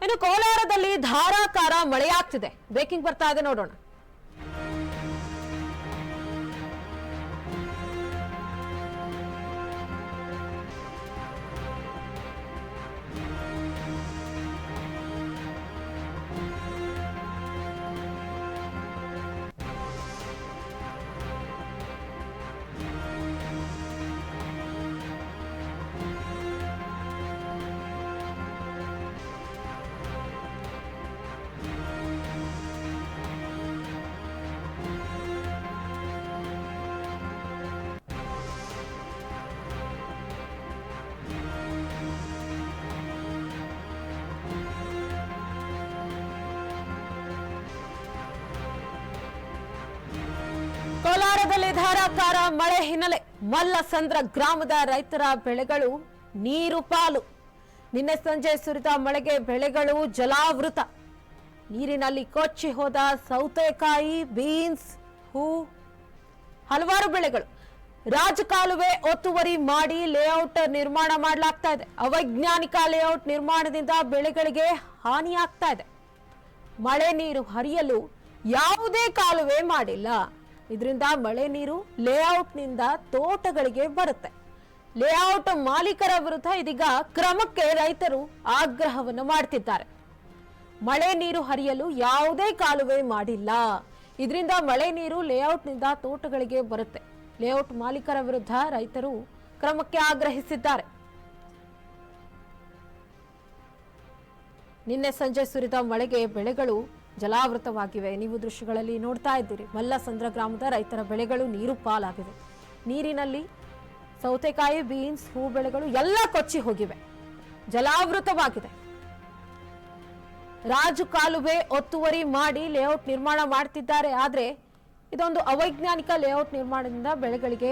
ಇನ್ನು ಕೋಲಾರದಲ್ಲಿ ಧಾರಾಕಾರ ಮಳೆಯಾಗ್ತಿದೆ. ಬ್ರೇಕಿಂಗ್ ಬರ್ತಾ ಇದೆ, ನೋಡೋಣ. ಕೋಲಾರದಲ್ಲಿ ಧಾರಾಕಾರ ಮಳೆ ಹಿನ್ನೆಲೆ ಮಲ್ಲಸಂದ್ರ ಗ್ರಾಮದ ರೈತರ ಬೆಳೆಗಳು ನೀರು ಪಾಲು. ನಿನ್ನೆ ಸಂಜೆ ಸುರಿದ ಮಳೆಗೆ ಬೆಳೆಗಳು ಜಲಾವೃತ. ನೀರಿನಲ್ಲಿ ಕೊಚ್ಚಿ ಹೋದ ಸೌತೆಕಾಯಿ, ಬೀನ್ಸ್, ಹೂ, ಹಲವಾರು ಬೆಳೆಗಳು. ರಾಜಕಾಲುವೆ ಒತ್ತುವರಿ ಮಾಡಿ ಲೇಔಟ್ ನಿರ್ಮಾಣ ಮಾಡಲಾಗ್ತಾ ಇದೆ. ಅವೈಜ್ಞಾನಿಕ ಲೇಔಟ್ ನಿರ್ಮಾಣದಿಂದ ಬೆಳೆಗಳಿಗೆ ಹಾನಿಯಾಗ್ತಾ ಇದೆ. ಮಳೆ ನೀರು ಹರಿಯಲು ಯಾವುದೇ ಕಾಲುವೆ ಮಾಡಿಲ್ಲ. ಇದರಿಂದ ಮಳೆ ನೀರು ಲೇಔಟ್ನಿಂದ ತೋಟಗಳಿಗೆ ಬರುತ್ತೆ. ಲೇಔಟ್ ಮಾಲೀಕರ ವಿರುದ್ಧ ಇದೀಗ ಕ್ರಮಕ್ಕೆ ರೈತರು ಆಗ್ರಹವನ್ನು ಮಾಡ್ತಿದ್ದಾರೆ. ಮಳೆ ನೀರು ಹರಿಯಲು ಯಾವುದೇ ಕಾಲುವೆ ಮಾಡಿಲ್ಲ. ಇದರಿಂದ ಮಳೆ ನೀರು ಲೇಔಟ್ನಿಂದ ತೋಟಗಳಿಗೆ ಬರುತ್ತೆ. ಲೇಔಟ್ ಮಾಲೀಕರ ವಿರುದ್ಧ ರೈತರು ಕ್ರಮಕ್ಕೆ ಆಗ್ರಹಿಸಿದ್ದಾರೆ. ನಿನ್ನೆ ಸಂಜೆ ಸುರಿದ ಮಳೆಗೆ ಬೆಳೆಗಳು ಜಲಾವೃತವಾಗಿವೆ. ನೀವು ದೃಶ್ಯಗಳಲ್ಲಿ ನೋಡ್ತಾ ಇದ್ದೀರಿ. ಮಲ್ಲಸಂದ್ರ ಗ್ರಾಮದ ರೈತರ ಬೆಳೆಗಳು ನೀರು ಪಾಲಾಗಿವೆ. ನೀರಿನಲ್ಲಿ ಸೌತೆಕಾಯಿ, ಬೀನ್ಸ್, ಹೂ ಬೆಳೆಗಳು ಎಲ್ಲ ಕೊಚ್ಚಿ ಹೋಗಿವೆ, ಜಲಾವೃತವಾಗಿದೆ. ರಾಜು ಕಾಲುವೆ ಒತ್ತುವರಿ ಮಾಡಿ ಲೇಔಟ್ ನಿರ್ಮಾಣ ಮಾಡ್ತಿದ್ದಾರೆ. ಆದ್ರೆ ಇದೊಂದು ಅವೈಜ್ಞಾನಿಕ ಲೇಔಟ್ ನಿರ್ಮಾಣದಿಂದ ಬೆಳೆಗಳಿಗೆ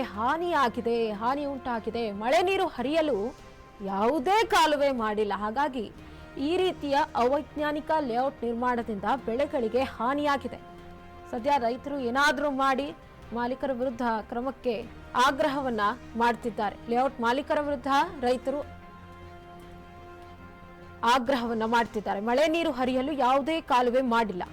ಹಾನಿ ಉಂಟಾಗಿದೆ. ಮಳೆ ನೀರು ಹರಿಯಲು ಯಾವುದೇ ಕಾಲುವೆ ಮಾಡಿಲ್ಲ. ಹಾಗಾಗಿ ಈ ರೀತಿಯ ಅವೈಜ್ಞಾನಿಕ ಲೇಔಟ್ ನಿರ್ಮಾಣದಿಂದ ಬೆಳೆಗಳಿಗೆ ಹಾನಿಯಾಗಿದೆ. ಸದ್ಯ ರೈತರು ಏನಾದರೂ ಮಾಡಿ ಮಾಲೀಕರ ವಿರುದ್ಧ ಕ್ರಮಕ್ಕೆ ಆಗ್ರಹವನ್ನ ಮಾಡ್ತಿದ್ದಾರೆ. ಲೇಔಟ್ ಮಾಲೀಕರ ವಿರುದ್ಧ ರೈತರು ಆಗ್ರಹವನ್ನ ಮಾಡ್ತಿದ್ದಾರೆ. ಮಳೆ ನೀರು ಹರಿಯಲು ಯಾವುದೇ ಕಾಲುವೆ ಮಾಡಿಲ್ಲ.